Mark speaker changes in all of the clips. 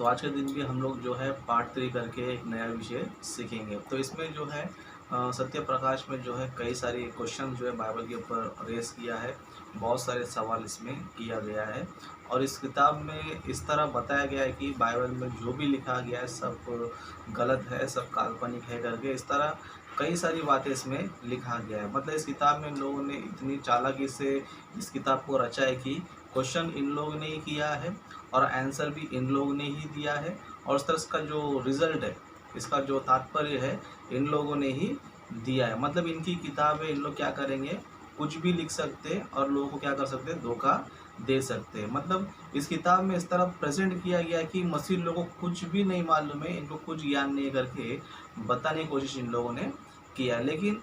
Speaker 1: तो आज के दिन भी हम लोग जो है पार्ट 3 करके एक नया विषय सीखेंगे। तो इसमें जो है सत्य प्रकाश में जो है कई सारी क्वेश्चन जो है बाइबल के ऊपर रेस किया है। बहुत सारे सवाल इसमें किया गया है और इस किताब में इस तरह बताया गया है कि बाइबल में जो भी लिखा गया है सब गलत है, सब काल्पनिक है करके इस तरह कई सारी बातें इसमें लिखा गया है। मतलब इस किताब में लोगों ने इतनी चालाकी से इस किताब को रचा है कि क्वेश्चन इन लोगों ने ही किया है और आंसर भी इन लोगों ने ही दिया है और उस तरह इसका जो रिज़ल्ट है, इसका जो तात्पर्य है, इन लोगों ने ही दिया है। मतलब इनकी किताब है, इन लोग क्या करेंगे, कुछ भी लिख सकते हैं और लोगों को क्या कर सकते हैं, धोखा दे सकते हैं। मतलब इस किताब में इस तरह प्रेजेंट किया गया है कि मसीह लोगों को कुछ भी नहीं मालूम है, इनको कुछ ज्ञान नहीं करके बताने की कोशिश इन लोगों ने किया है। लेकिन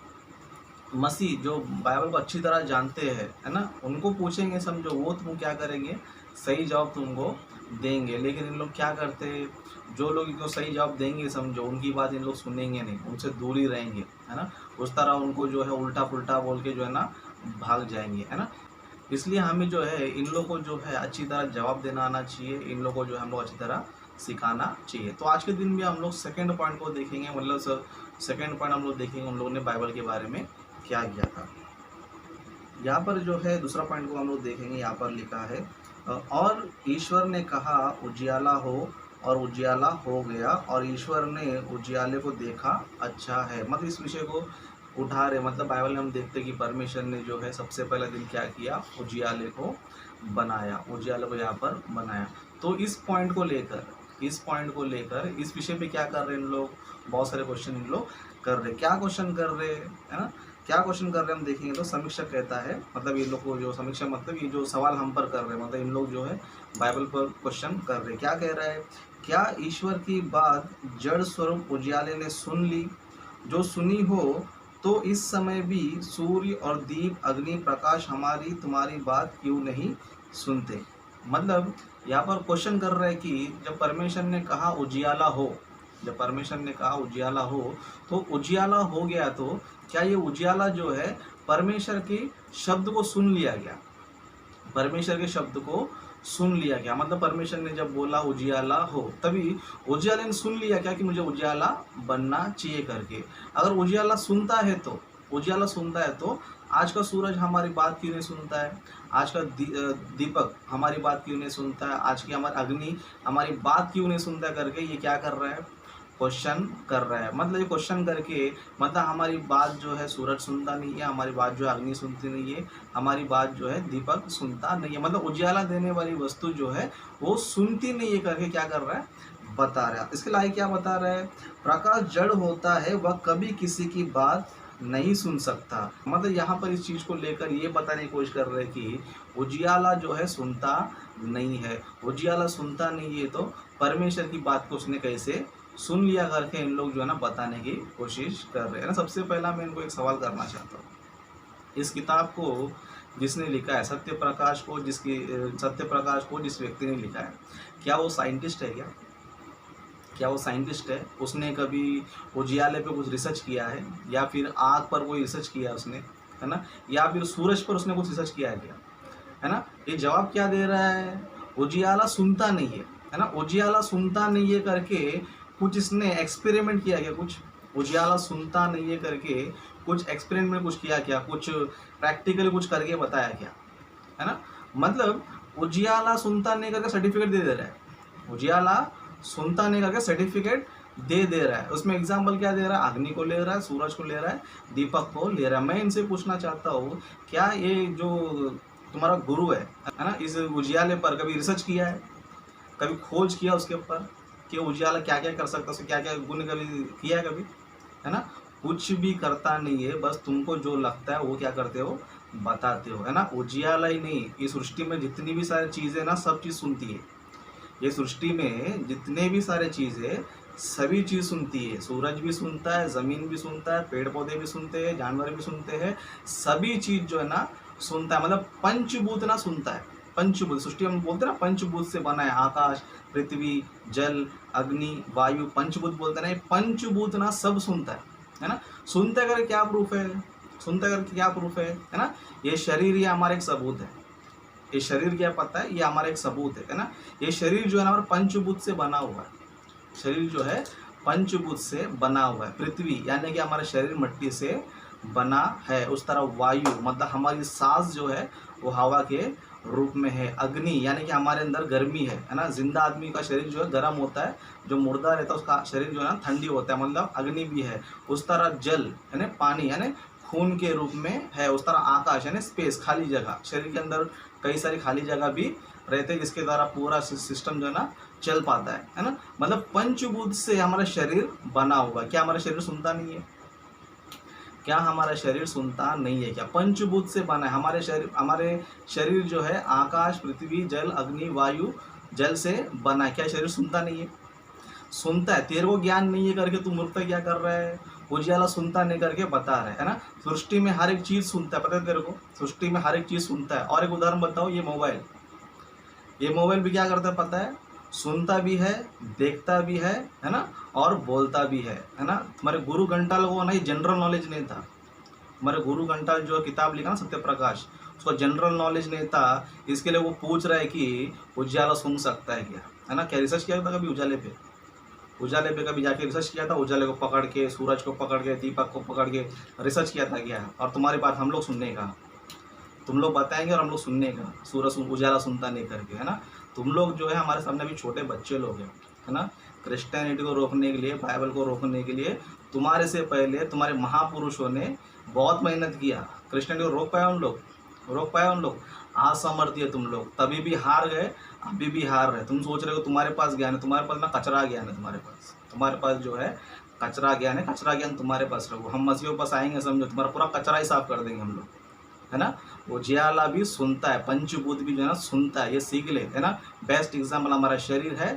Speaker 1: मसीह जो बाइबल को अच्छी तरह जानते हैं, है ना, उनको पूछेंगे समझो, वो तुम क्या करेंगे, सही जवाब तुमको देंगे। लेकिन इन लोग क्या करते हैं, जो लोग इनको सही जवाब देंगे समझो, उनकी बात इन लोग सुनेंगे नहीं, उनसे दूर ही रहेंगे, है ना। उस तरह उनको जो है उल्टा पुल्टा बोल के जो है ना भाग जाएंगे, है ना। इसलिए हमें जो है इन लोगों को जो है अच्छी तरह जवाब देना आना चाहिए, इन लोगों को जो है हम लोग अच्छी तरह सिखाना चाहिए। तो आज के दिन भी हम लोग सेकेंड पॉइंट को देखेंगे, मतलब सेकेंड पॉइंट हम लोग देखेंगे उन लोगों ने बाइबल के बारे में क्या किया था। यहाँ पर जो है दूसरा पॉइंट को हम लोग देखेंगे। यहाँ पर लिखा है और ईश्वर ने कहा उजियाला हो और उजियाला हो गया और ईश्वर ने उजियाले को देखा अच्छा है। मतलब इस विषय को उठा रहे, मतलब बाइबल में हम देखते हैं कि परमेश्वर ने जो है सबसे पहला दिन क्या किया, उजियाले को बनाया, उजियाले को यहाँ पर बनाया। तो इस पॉइंट को लेकर इस विषय पे क्या कर रहे हैं इन लोग, बहुत सारे क्वेश्चन इन लोग कर रहे। क्या क्वेश्चन कर रहे हैं, है ना, क्या क्वेश्चन कर रहे हैं हम देखेंगे। तो समीक्षा कहता है, मतलब ये लोग को जो समीक्षा, मतलब ये जो सवाल हम पर कर रहे हैं, मतलब इन लोग जो है बाइबल पर क्वेश्चन कर रहे हैं। क्या कह रहा है, क्या ईश्वर की बात जड़ स्वरूप उजियाले ने सुन ली, जो सुनी हो तो इस समय भी सूर्य और दीप अग्नि प्रकाश हमारी तुम्हारी बात क्यों नहीं सुनते। मतलब यहाँ पर क्वेश्चन कर रहे हैं कि जब परमेश्वर ने कहा उजियाला हो, जब परमेश्वर ने कहा उजियाला हो तो उजियाला हो गया, तो क्या ये उजियाला जो है परमेश्वर के शब्द को सुन लिया गया, परमेश्वर के शब्द को सुन लिया गया। मतलब परमेश्वर ने जब बोला उजियाला हो, तभी उजियाले ने सुन लिया क्या कि मुझे उजियाला बनना चाहिए करके। अगर उजियाला सुनता है तो, उजियाला सुनता है तो आज का सूरज हमारी बात क्यों नहीं सुनता है, आज का दीपक हमारी बात क्यों नहीं सुनता है, आज की हमारी अग्नि हमारी बात क्यों नहीं सुनता करके ये क्या कर रहा है, क्वेश्चन कर रहा है। मतलब ये क्वेश्चन करके, मतलब हमारी बात जो है सूरज सुनता नहीं है, हमारी बात जो है अग्नि सुनती नहीं है, हमारी बात जो है दीपक सुनता नहीं है, मतलब उजियाला देने वाली वस्तु जो है वो सुनती नहीं है करके क्या कर रहा है, बता रहा है। इसके लायक क्या बता रहा है, प्रकाश जड़ होता है, वह कभी किसी की बात नहीं सुन सकता। मतलब यहाँ पर इस चीज़ को लेकर ये बताने की कोशिश कर रहे हैं कि उजियाला जो है सुनता नहीं है, उजियाला सुनता नहीं है तो परमेश्वर की बात को उसने कैसे सुन लिया करके इन लोग जो है ना बताने की कोशिश कर रहे हैं ना। सबसे पहला मैं इनको एक सवाल करना चाहता हूँ, इस किताब को जिसने लिखा है, सत्य प्रकाश को जिस व्यक्ति ने लिखा है, क्या वो साइंटिस्ट है, क्या वो साइंटिस्ट है, उसने कभी उजियाले पे कुछ रिसर्च किया है, या फिर आग पर कोई रिसर्च किया उसने, है ना, या फिर सूरज पर उसने कुछ रिसर्च किया है क्या, है ना। ये जवाब क्या दे रहा है, उजियाला सुनता नहीं है ना, उजियाला सुनता नहीं है करके कुछ इसने एक्सपेरिमेंट किया क्या, कुछ उजियाला सुनता नहीं है करके कुछ एक्सपेरिमेंट में कुछ किया क्या, कुछ प्रैक्टिकली कुछ करके बताया क्या, है ना। मतलब उजियाला सुनता नहीं करके सर्टिफिकेट दे रहा है, उजियाला सुनता नहीं करके सर्टिफिकेट दे रहा है। उसमें एग्जाम्पल क्या दे रहा है, अग्नि को ले रहा है, सूरज को ले रहा है, दीपक को ले रहा है। मैं इनसे पूछना चाहता हूँ, क्या ये जो तुम्हारा गुरु है ना, इस उजियाले पर कभी रिसर्च किया है, कभी खोज किया उसके ऊपर कि उजियाला क्या क्या कर सकता है, उसके क्या क्या गुण कभी किया है कभी, है ना। कुछ भी करता नहीं है, बस तुमको जो लगता है वो क्या करते हो, बताते हो, है ना। उजियाला ही नहीं, इस सृष्टि में जितनी भी सारी चीज़ें ना, सब चीज़ सुनती है। ये सृष्टि में जितने भी सारे चीज़ें, सभी चीज़ सुनती है। सूरज भी सुनता है, ज़मीन भी सुनता है, पेड़ पौधे भी सुनते हैं, जानवर भी सुनते हैं, सभी चीज़ जो है ना सुनता है। मतलब पंचभूत ना सुनता है, पंचभूत सृष्टि हम बोलते हैं ना, पंचभूत से बना है, आकाश, पृथ्वी, जल, अग्नि, वायु, पंचभूत बोलते हैं ना, ये पंचभूत ना सब सुनता है ना। सुनते करके क्या प्रूफ है, सुनते करके क्या प्रूफ है ना, ये शरीर, ये हमारा एक सबूत है ये शरीर क्या पता है, ये हमारा एक सबूत है ना। ये शरीर जो है ना हमारा पंचभूत से बना हुआ है, शरीर जो है पंचभूत से बना हुआ है। पृथ्वी यानी कि हमारा शरीर मिट्टी से बना है, उस तरह वायु मतलब हमारी सांस जो है वो हवा के रूप में है। अग्नि यानी कि हमारे अंदर गर्मी है ना। जिंदा आदमी का शरीर जो है गर्म होता है, जो मुर्दा रहता है उसका शरीर जो है ना ठंडी होता है, मतलब अग्नि भी है। उस तरह जल यानी पानी यानी खून के रूप में है। उस तरह आकाश यानी स्पेस खाली जगह, शरीर के अंदर कई सारी खाली जगह भी रहते हैं जिसके द्वारा पूरा सिस्टम जो है ना चल पाता है ना। मतलब पंचभूत से हमारा शरीर बना हुआ। क्या हमारा शरीर सुनता नहीं है? क्या हमारा शरीर सुनता नहीं है? क्या पंचभूत से बना है हमारे शरीर जो है आकाश, पृथ्वी, जल, अग्नि, वायु, जल से बना है। क्या शरीर सुनता नहीं है? सुनता है। तेरे को ज्ञान नहीं है करके तू मूर्ख क्या कर रहा है? उजियाला सुनता नहीं करके बता रहा है ना। सृष्टि में हर एक चीज सुनता है, पता है तेरे को? सृष्टि में हर एक चीज सुनता है। और एक उदाहरण बताओ, ये मोबाइल भी क्या करता है पता है? सुनता भी है, देखता भी है ना, और बोलता भी है ना। तुम्हारे गुरु घंटाल को नहीं जनरल नॉलेज नहीं था। हमारे गुरु घंटाल जो किताब लिखा ना सत्य प्रकाश, उसको जनरल नॉलेज नहीं था। इसके लिए वो पूछ रहा है कि उजाला सुन सकता है क्या, है ना। क्या रिसर्च किया था कभी उजाले पे कभी जाके रिसर्च किया था? उजाले को पकड़ के, सूरज को पकड़ के, दीपक को पकड़ के रिसर्च किया था क्या? और तुम्हारी बात हम लोग सुनने का, तुम लोग बताएंगे और हम लोग सुनने का। सूरज उजाला सुनता नहीं करके, है ना। तुम लोग जो है हमारे सामने अभी छोटे बच्चे लोग हैं, है ना। क्रिश्चियनिटी को रोकने के लिए, बाइबल को रोकने के लिए तुम्हारे से पहले तुम्हारे महापुरुषों ने बहुत मेहनत किया। क्रिश्चियनिटी को रोक पाया उन लोग? असमर्थ है तुम लोग, तभी भी हार गए, अभी भी हार रहे। तुम सोच रहे हो तुम्हारे पास ज्ञान है, तुम्हारे पास ना कचरा ज्ञान है। तुम्हारे पास जो है कचरा ज्ञान है, कचरा ज्ञान तुम्हारे पास रहो। हम मसीह के पास आएंगे, समझो तुम्हारा पूरा कचरा ही साफ कर देंगे हम लोग, है ना। वो जियाला भी सुनता है, पंचभूत भी जो है ना सुनता है, ये सीख ले, है ना। बेस्ट एग्जाम्पल हमारा शरीर है,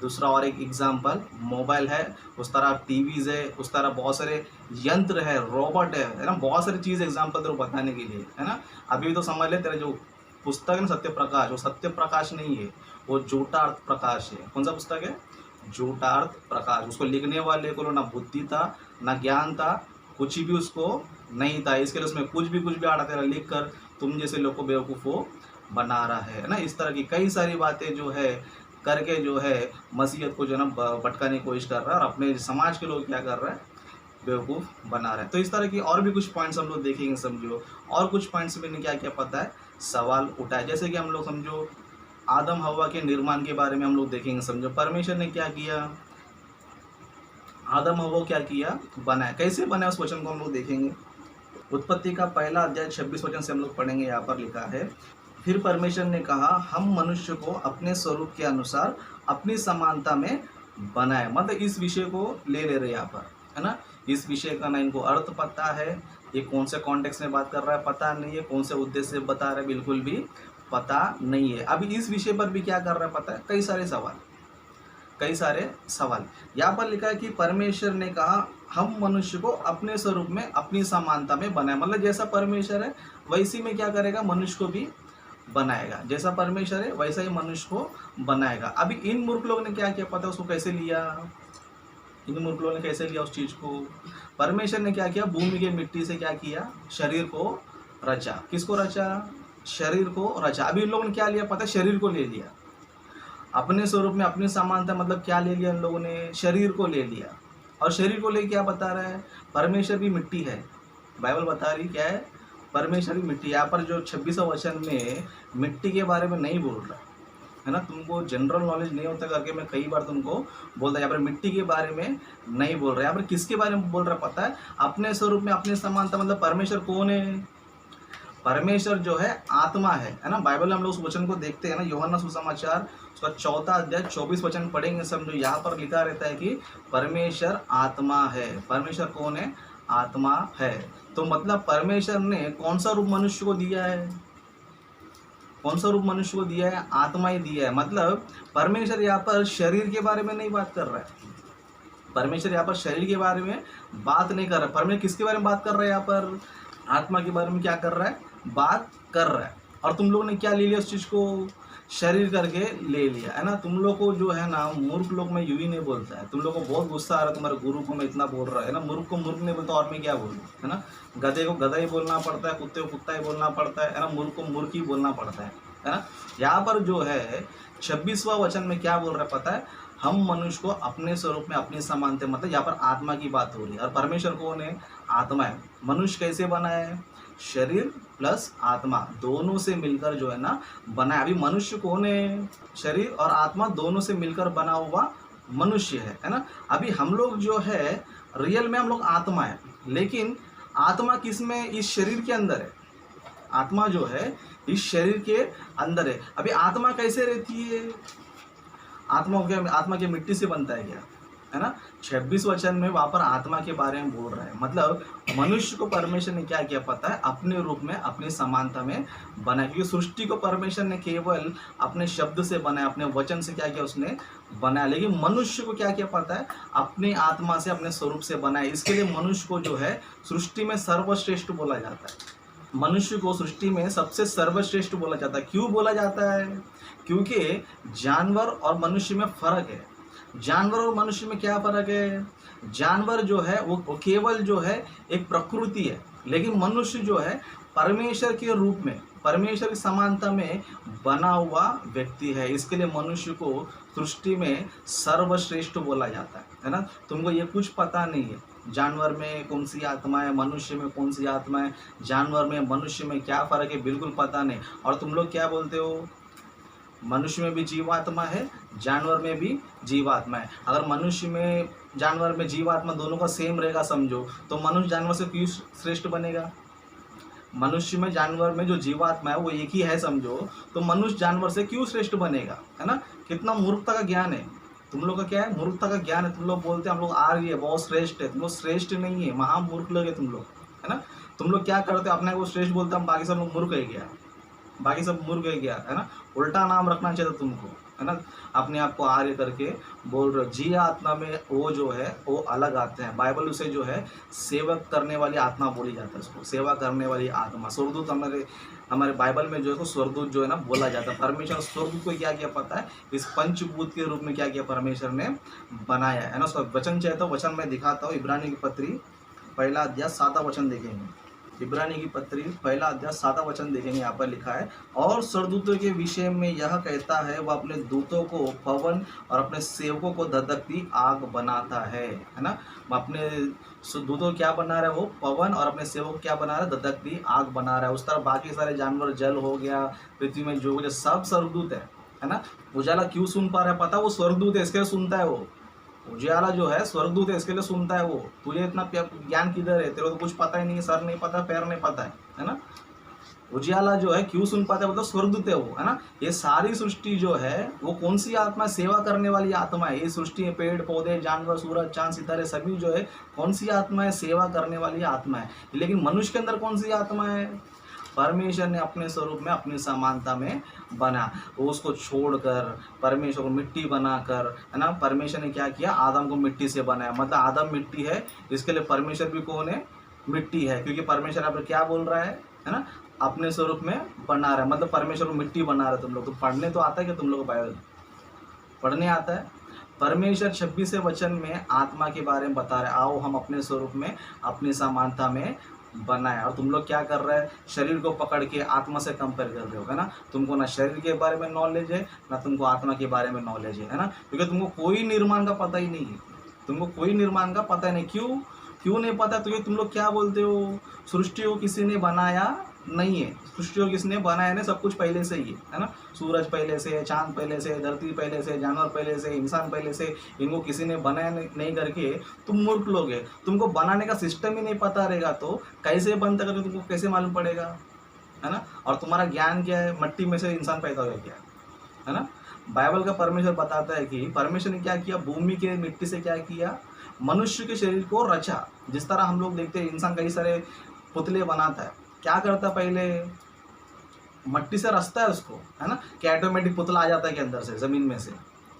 Speaker 1: दूसरा और एक एग्जाम्पल मोबाइल है, उस तरह टीवीज है, उस तरह बहुत सारे यंत्र है, रोबोट है ना। बहुत सारी चीज़ एग्जाम्पल तेरे को बताने के लिए, है ना। अभी तो समझ ले, तेरा जो पुस्तक है ना सत्य प्रकाश, वो सत्य प्रकाश नहीं है, वो झूठा अर्थ प्रकाश है। कौन सा पुस्तक है? झूठा अर्थ प्रकाश। उसको लिखने वाले को ना बुद्धि था, ना ज्ञान था, कुछ भी उसको नहीं था। इसके लिए उसमें कुछ भी आड़ा तेरा लिख कर तुम जैसे लोग को बेवकूफ़ बना रहा है ना। इस तरह की कई सारी बातें जो है करके जो है मसीहत को जो है ना भटकाने की कोशिश कर रहा है, और अपने समाज के लोग क्या कर रहा है? बेवकूफ़ बना रहा है। तो इस तरह की और भी कुछ पॉइंट्स हम लोग देखेंगे, समझो। और कुछ पॉइंट्स में क्या क्या पता है, सवाल उठाए। जैसे कि हम लोग समझो आदम हवा के निर्माण के बारे में हम लोग देखेंगे, समझो। परमेश्वर ने क्या किया? आदम हवा क्या किया? बनाया। कैसे बनाया उस वचन को हम लोग देखेंगे। उत्पत्ति का पहला अध्याय 26 वचन से हम लोग पढ़ेंगे। यहाँ पर लिखा है, फिर परमेश्वर ने कहा, हम मनुष्य को अपने स्वरूप के अनुसार अपनी समानता में बनाए। मतलब इस विषय को ले रहे यहाँ पर, है ना। इस विषय का ना इनको अर्थ पता है, ये कौन से कॉन्टेक्स्ट में बात कर रहा है पता नहीं है, कौन से उद्देश्य से बता रहा है बिल्कुल भी पता नहीं है। अभी इस विषय पर भी क्या कर रहा है पता है? कई सारे सवाल यहाँ पर लिखा है कि परमेश्वर ने कहा हम मनुष्य को अपने स्वरूप में अपनी समानता में बनाए। मतलब जैसा परमेश्वर है वैसी में क्या करेगा? मनुष्य को भी बनाएगा। जैसा परमेश्वर है वैसा ही मनुष्य को बनाएगा। अभी इन मूर्ख लोगों ने क्या किया पता है? उसको कैसे लिया? इन मूर्ख लोगों ने कैसे लिया उस चीज को? परमेश्वर ने क्या किया? भूमि के मिट्टी से क्या किया? शरीर को रचा। किसको रचा? शरीर को रचा। अभी इन लोगों ने क्या लिया पता है? शरीर को ले लिया अपने स्वरूप में, अपनी समानता। मतलब क्या ले लिया इन लोगों ने? शरीर को ले लिया। और शरीर को ले क्या बता रहा है? परमेश्वर भी मिट्टी है। बाइबल बता रही क्या है? परमेश्वर भी मिट्टी। यहाँ पर जो 26वां वचन में मिट्टी के बारे में नहीं बोल रहा है ना। तुमको जनरल नॉलेज नहीं होता करके मैं कई बार तुमको बोलता, यहाँ पर मिट्टी के बारे में नहीं बोल रहा है। यहाँ पर किसके बारे में बोल रहा है पता है? अपने स्वरूप में अपनी समानता। मतलब परमेश्वर कौन है? परमेश्वर जो है आत्मा है ना। बाइबल में हम लोग उस वचन को देखते हैं ना, यूहन्ना सुसमाचार उसका 4 अध्याय 24 वचन पढ़ेंगे, समझो। यहाँ पर लिखा रहता है कि परमेश्वर आत्मा है। परमेश्वर कौन है? आत्मा है। तो मतलब परमेश्वर ने कौन सा रूप मनुष्य को दिया है? कौन सा रूप मनुष्य को दिया है? आत्मा ही दिया है। मतलब परमेश्वर यहाँ पर शरीर के बारे में नहीं बात कर रहा है। परमेश्वर यहाँ पर शरीर के बारे में बात नहीं कर रहा है। परमेश्वर किसके बारे में बात कर रहा है? यहाँ पर आत्मा के बारे में क्या कर रहा है? बात कर रहा है। और तुम लोगों ने क्या ले लिया? उस चीज को शरीर करके ले लिया, है ना। तुम लोग को जो है ना, मूर्ख लोग में यूं ही नहीं बोलता है। तुम लोग को बहुत गुस्सा आ रहा है तुम्हारे गुरु को मैं इतना बोल रहा है ना। मूर्ख को मूर्ख नहीं बोलता और मैं क्या बोलूँ, है ना। गधे को गधा ही बोलना पड़ता है, कुत्ते को कुत्ता ही बोलना पड़ता है ना। मूर्ख को मूर्ख ही बोलना पड़ता है है ना। यहाँ पर जो है 26वां वचन में क्या बोल रहा है पता है, हम मनुष्य को अपने स्वरूप में अपनी समानता, मतलब यहाँ पर आत्मा की बात हो रही है। और परमेश्वर कौन है? आत्मा है। मनुष्य कैसे बना है? शरीर प्लस आत्मा दोनों से मिलकर जो है ना बना है। अभी मनुष्य कौन है? शरीर और आत्मा दोनों से मिलकर बना हुआ मनुष्य है ना। अभी हम लोग जो है रियल में हम लोग आत्मा है, लेकिन आत्मा किस में? इस शरीर के अंदर है। आत्मा जो है इस शरीर के अंदर है। अभी आत्मा कैसे रहती है? आत्मा के मिट्टी से बनता है क्या? है ना। 26 वचन में वहाँ पर आत्मा के बारे में बोल रहा है। मतलब मनुष्य को परमेश्वर ने क्या किया पता है? अपने रूप में अपनी समानता में बनाया। क्योंकि सृष्टि को परमेश्वर ने केवल अपने शब्द से बनाया, अपने वचन से क्या किया? उसने बनाया। लेकिन मनुष्य को क्या किया पता है? अपनी आत्मा से, अपने स्वरूप से बनाया। इसके लिए मनुष्य को जो है सृष्टि में सर्वश्रेष्ठ बोला जाता है। मनुष्य को सृष्टि में सबसे सर्वश्रेष्ठ बोला जाता है। क्यों बोला जाता है? क्योंकि जानवर और मनुष्य में फर्क है। जानवर और मनुष्य में क्या फर्क है? जानवर जो है वो केवल जो है एक प्रकृति है, लेकिन मनुष्य जो है परमेश्वर के रूप में, परमेश्वर की समानता में बना हुआ व्यक्ति है। इसके लिए मनुष्य को सृष्टि में सर्वश्रेष्ठ बोला जाता है ना। तुमको ये कुछ पता नहीं है जानवर में कौन सी आत्मा है, मनुष्य में कौन सी आत्मा है, जानवर में मनुष्य में क्या फ़र्क है, बिल्कुल पता नहीं। और तुम लोग क्या बोलते हो? मनुष्य में भी जीवात्मा है, जानवर में भी जीवात्मा है। अगर मनुष्य में जानवर में जीवात्मा दोनों का सेम रहेगा समझो, तो मनुष्य जानवर से क्यों श्रेष्ठ बनेगा? मनुष्य में जानवर में जो जीवात्मा है वो एक ही है समझो, तो मनुष्य जानवर से क्यों श्रेष्ठ बनेगा? है ना। कितना मूर्खता का ज्ञान है तुम लोग का। क्या है? मूर्खता का ज्ञान है। तुम लोग बोलते हैं हम लोग आर्य है, बहुत श्रेष्ठ है। तुम लोग श्रेष्ठ नहीं है, महामूर्ख लोग है तुम लोग, है ना। तुम लोग क्या करते हो? अपने को श्रेष्ठ बोलते हैं, हम बाकी सब लोग मूर्ख है गया, बाकी सब मूर्ख है गया, है ना। उल्टा नाम रखना चाहिए तुमको, है ना। अपने आप को आर्य करके बोल रहे हो। जी आत्मा में वो जो है वो अलग आते हैं। बाइबल उसे जो है सेवक करने वाली आत्मा बोली जाता है, उसको सेवा करने वाली आत्मा। स्वर्गदूत हमारे बाइबल में जो है तो स्वर्गदूत जो है ना बोला जाता है। परमेश्वर स्वर्गदूत को क्या किया पता है? इस पंचभूत के रूप में क्या किया परमेश्वर ने बनाया है ना। उसका वचन चाहे तो वचन मैं दिखाता हूँ। इब्रानी की पत्री 1 अध्याय 7 वचन देखेंगे। इब्रानी की पत्री 1 अध्याय 7 वचन देखेंगे। यहाँ पर लिखा है, और स्वर्गदूतों के विषय में यह कहता है, वह अपने दूतों को पवन और अपने सेवकों को धधकती आग बनाता है ना। अपने दूतों क्या बना रहा है? वो पवन, और अपने सेवक क्या बना रहा है? धधकती आग बना रहा है। उस तरह बाकी सारे जानवर, जल हो गया, पृथ्वी में जो सब स्वर्गदूत है ना। उजाला क्यों सुन पा रहा है पता? वो स्वर्गदूत है, इसके लिए सुनता है। वो उजियाला जो है स्वर्गदूत है, इसके लिए सुनता है वो। तुझे इतना ज्ञान किधर है? तेरे को तो कुछ पता ही नहीं है, सर नहीं पता, पैर नहीं पता है ना। उजियाला जो है क्यों सुन पाता है? मतलब स्वर्गदूत है वो, है ना। ये सारी सृष्टि जो है वो कौन सी आत्मा? सेवा करने वाली आत्मा है। ये सृष्टि है, पेड़ पौधे, जानवर, सूरज, चांद, सितारे, सभी जो है कौन सी आत्मा है? सेवा करने वाली आत्मा है। लेकिन मनुष्य के अंदर कौन सी आत्मा है? परमेश्वर ने अपने स्वरूप में, अपनी समानता में बना, वो उसको छोड़कर परमेश्वर को मिट्टी बनाकर, है ना। परमेश्वर ने क्या किया? आदम को मिट्टी से बनाया। मतलब आदम मिट्टी है, इसके लिए परमेश्वर भी कौन है? मिट्टी है। क्योंकि परमेश्वर आप क्या बोल रहा है ना, अपने स्वरूप में बना रहा है। मतलब परमेश्वर को मिट्टी बना रहा है। तुम लोग तो पढ़ने तो आता है कि तुम लोग को बाइबल पढ़ने आता है? परमेश्वर 26वें वचन में आत्मा के बारे में बता रहे, आओ हम अपने स्वरूप में, अपनी समानता में बनाए। और तुम लोग क्या कर रहे हैं? शरीर को पकड़ के आत्मा से कंपेयर कर रहे हो, है ना। तुमको ना शरीर के बारे में नॉलेज है, ना तुमको आत्मा के बारे में नॉलेज है ना। क्योंकि तुमको कोई निर्माण का पता ही नहीं है। तुमको कोई निर्माण का पता ही नहीं। क्यों नहीं पता? क्योंकि तुम लोग क्या बोलते हो? सृष्टि को किसी ने बनाया नहीं है। सृष्टि को किसने बनाया नहीं, सब कुछ पहले से ही है ना। सूरज पहले से, चांद पहले से, धरती पहले से, जानवर पहले से, इंसान पहले से। इनको किसी ने बनाया नहीं करके तुम मूर्ख लोग है। तुमको बनाने का सिस्टम ही नहीं पता रहेगा तो कैसे बनता करके तुमको कैसे मालूम पड़ेगा, है ना। और तुम्हारा ज्ञान क्या है? मट्टी में से इंसान पैदा हो गया, है ना। बाइबल का परमेश्वर बताता है कि परमेश्वर ने क्या किया? भूमि के मिट्टी से क्या किया? मनुष्य के शरीर को रचा। जिस तरह हम लोग देखते हैं इंसान कई सारे पुतले बनाता है, क्या करता? पहले मट्टी से रचता है उसको, है ना। कि ऑटोमेटिक पुतला आ जाता है कि अंदर से, ज़मीन में से,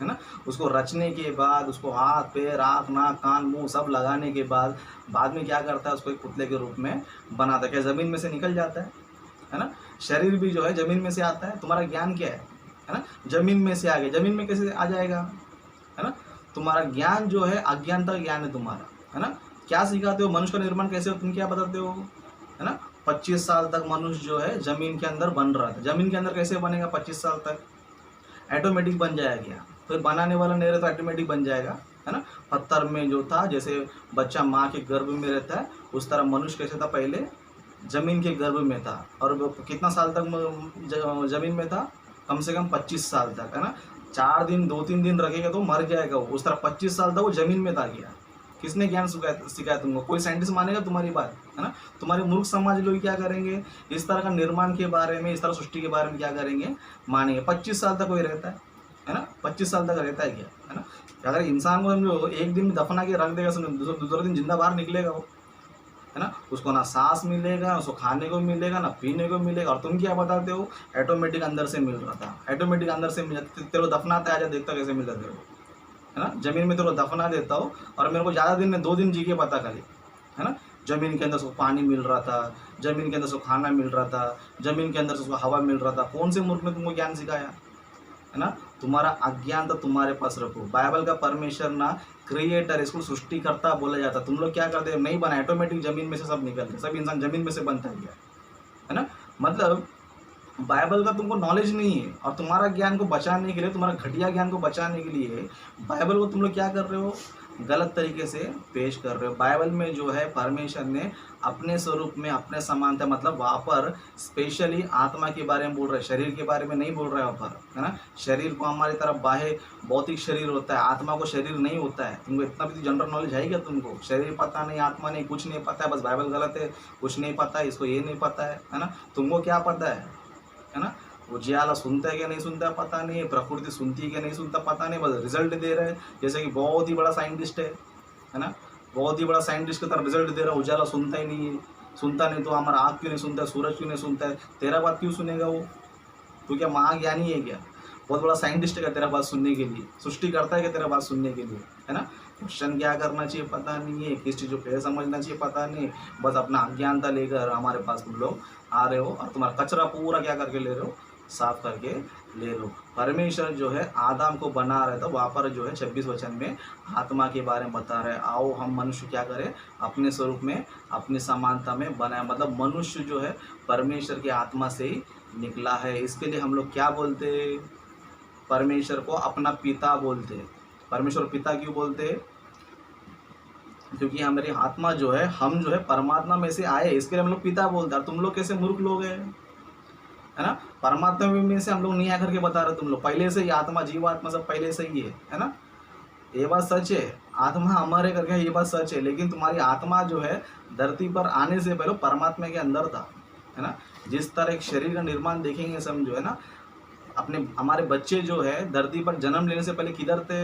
Speaker 1: है ना। उसको रचने के बाद उसको हाथ, पैर, आँख, नाक, कान, मुंह सब लगाने के बाद में क्या करता है? उसको एक पुतले के रूप में बनाता है। क्या ज़मीन में से निकल जाता है ना। शरीर भी जो है ज़मीन में से आता है। तुम्हारा ज्ञान क्या है ना? ज़मीन में से आ गया। ज़मीन में कैसे आ जाएगा, है ना। तुम्हारा ज्ञान जो है अज्ञानता ज्ञान है तुम्हारा, है ना। क्या सिखाते हो? मनुष्य का निर्माण कैसे हो? तुम क्या बताते हो, है ना। 25 साल तक मनुष्य जो है ज़मीन के अंदर बन रहा था। ज़मीन के अंदर कैसे बनेगा 25 साल तक? ऑटोमेटिक बन जाएगा। फिर बनाने वाला नहीं रहे तो ऑटोमेटिक बन जाएगा, है ना। पत्थर में जो था, जैसे बच्चा माँ के गर्भ में रहता है, उस तरह मनुष्य कैसे था, पहले ज़मीन के गर्भ में था। और वो कितना साल तक ज़मीन में था? कम से कम 25 साल तक, है ना। 4 दिन 2-3 दिन रखेगा तो मर जाएगा वो। उस तरह 25 साल तक वो ज़मीन में था गया। किसने ज्ञान सिखाया तुमको? कोई साइंटिस्ट मानेगा तुम्हारी बात, है ना। तुम्हारे मूर्ख समाज लोग क्या करेंगे, इस तरह का निर्माण के बारे में, इस तरह सृष्टि के बारे में क्या करेंगे, मानेंगे। 25 साल तक कोई रहता है ना। 25 साल तक रहता है क्या, है ना। अगर इंसान को समझो एक दिन में दफना के रख देगा, समझो दूसरे दिन जिंदा बाहर निकलेगा वो, है ना। उसको ना सांस मिलेगा, उसको खाने को मिलेगा, ना पीने को मिलेगा। और तुम क्या बताते हो, ऑटोमेटिक अंदर से मिल रहा था, ऑटोमेटिक अंदर से मिल जाता। तेरे को दफनाता है, आजा देखता कैसे मिलता तेरे को, है ना। ज़मीन में तेरे को दफना देता हो और मेरे को ज़्यादा दिन में 2 दिन जी के पता खाली, है ना। ज़मीन के अंदर से पानी मिल रहा था, ज़मीन के अंदर से खाना मिल रहा था, ज़मीन के अंदर से उसको हवा मिल रहा था। कौन से मूर्ख ने तुमको ज्ञान सिखाया, है ना। तुम्हारा अज्ञान तो तुम्हारे पास रखो। बाइबल का परमेश्वर ना क्रिएटर, इसको सृष्टिकर्ता बोला जाता। तुम लोग क्या करते हैं, नहीं बना, ऑटोमेटिक ज़मीन में से सब निकलते, सब इंसान ज़मीन में से बनता है ना। मतलब बाइबल का तुमको नॉलेज नहीं है, और तुम्हारा ज्ञान को बचाने के लिए, तुम्हारा घटिया ज्ञान को बचाने के लिए बाइबल को तुम लोग क्या कर रहे हो, गलत तरीके से पेश कर रहे हो। बाइबल में जो है परमेश्वर ने अपने स्वरूप में, अपने समानता, मतलब वहाँ पर स्पेशली आत्मा के बारे में बोल रहे हैं, शरीर के बारे में नहीं बोल रहे हैं वहाँ पर, है ना। शरीर को हमारी तरफ बाह्य भौतिक शरीर होता है, आत्मा को शरीर नहीं होता है। तुमको इतना भी जनरल नॉलेज है क्या तुमको? शरीर पता नहीं, आत्मा नहीं, कुछ नहीं पता है, बस बाइबल गलत है, कुछ नहीं पता है, इसको ये नहीं पता है ना। तुमको क्या पता है ना। उजियाला सुनता है क्या नहीं सुनता पता नहीं, प्रकृति सुनती है क्या नहीं सुनता पता नहीं, बस रिजल्ट दे रहा है। जैसे कि बहुत ही बड़ा साइंटिस्ट है ना, बहुत ही बड़ा साइंटिस्ट की तरह रिजल्ट दे रहा है। उजाला सुनता ही नहीं है, सुनता नहीं तो हमारा आँख क्यों नहीं सुनता है, सूरज क्यों नहीं सुनता है, तेरा बात क्यों सुनेगा वो? तो क्या महाज्ञानी है क्या? बहुत बड़ा साइंटिस्ट है क्या तेरा बात सुनने के लिए? सृष्टि करता है क्या तेरा बात सुनने के लिए, है ना। क्वेश्चन क्या करना चाहिए पता नहीं है, किस चीज़ को कैसे समझना चाहिए पता नहीं, बस अपना अज्ञानता लेकर हमारे पास तुम लोग आ रहे हो, और तुम्हारा कचरा पूरा क्या करके ले रहे हो, साफ करके ले लो। परमेश्वर जो है आदम को बना रहे थे, वहाँ पर जो है 26 वचन में आत्मा के बारे में बता रहे, आओ हम मनुष्य क्या करें, अपने स्वरूप में, अपनी समानता में बनाए। मतलब मनुष्य जो है परमेश्वर की आत्मा से ही निकला है। इसके लिए हम लोग क्या बोलते हैं, परमेश्वर को अपना पिता बोलते हैं। परमेश्वर पिता क्यों बोलते हैं? क्योंकि हमारी आत्मा जो है, हम जो है परमात्मा में से आए, इसके लिए हम लोग पिता बोलते हैं। तुम लोग कैसे मूर्ख लोग हैं, है ना। परमात्मा में से हम लोग नहीं आकर के बता रहे, तुम लोग पहले से ही आत्मा, जीवात्मा सब पहले से ही है ना। ये बात सच है, आत्मा हमारे करके ये बात सच है, लेकिन तुम्हारी आत्मा जो है धरती पर आने से पहले परमात्मा के अंदर था, है ना। जिस तरह एक शरीर का निर्माण देखेंगे समझो, है ना। अपने हमारे बच्चे जो है धरती पर जन्म लेने से पहले किधर थे,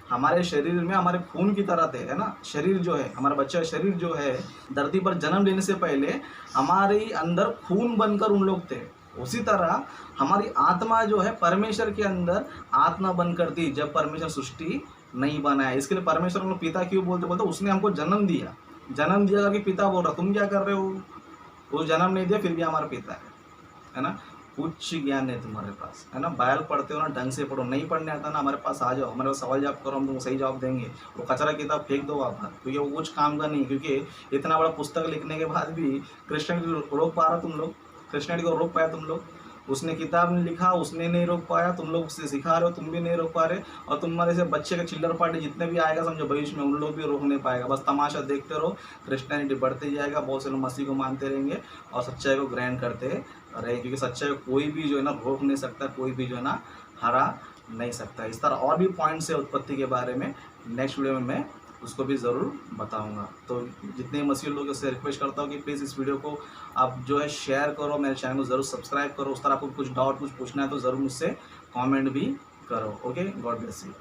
Speaker 1: हमारे शरीर में, हमारे खून की तरह थे, है ना। शरीर जो है, हमारा बच्चा शरीर जो है धरती पर जन्म लेने से पहले हमारे अंदर खून बनकर उन लोग थे। उसी तरह हमारी आत्मा जो है परमेश्वर के अंदर आत्मा बनकर थी जब परमेश्वर सृष्टि नहीं बनाया। इसके लिए परमेश्वर को पिता क्यों बोलते उसने हमको जन्म दिया करके पिता बोल रहा। तुम क्या कर रहे हो, वो जन्म नहीं दिया फिर भी हमारा पिता है ना। उच्च ज्ञान है तुम्हारे पास, है ना। बाइबल पढ़ते हो ना, ढंग से पढ़ो। नहीं पढ़ने आता ना, हमारे पास आ जाओ, हमारे पास सवाल जवाब करो, हम तुमको सही जवाब देंगे। वो कचरा किताब फेंक दो आप, क्योंकि वो कुछ काम का नहीं। क्योंकि इतना बड़ा पुस्तक लिखने के बाद भी क्रिश्चियनिटी रोक पा रहा तुम लोग, क्रिश्चियनिटी को रोक पाया तुम लोग। उसने किताब नहीं लिखा, उसने नहीं रोक पाया, तुम लोग उससे सिखा रहे हो, तुम भी नहीं रोक पा रहे। और तुम्हारे से बच्चे का चिल्लर पार्टी जितने भी आएगा समझो भविष्य में, उन लोग भी रोक नहीं पाएगा। बस तमाशा देखते रहो, क्रिश्चियनिटी बढ़ते जाएगा, बहुत से लोग मसीह को मानते रहेंगे और सच्चाई को ग्रहण करते रहे। क्योंकि सच्चाई को कोई भी जो है ना रोक नहीं सकता, कोई भी जो है ना हरा नहीं सकता। इस तरह और भी पॉइंट्स है उत्पत्ति के बारे में, नेक्स्ट वीडियो में मैं उसको भी ज़रूर बताऊंगा। तो जितने मसीह लोगों से रिक्वेस्ट करता हूँ कि प्लीज़ इस वीडियो को आप जो है शेयर करो, मेरे चैनल को ज़रूर सब्सक्राइब करो। उस तरह आपको कुछ डाउट कुछ पूछना है तो ज़रूर मुझसे कमेंट भी करो। Okay, God bless you.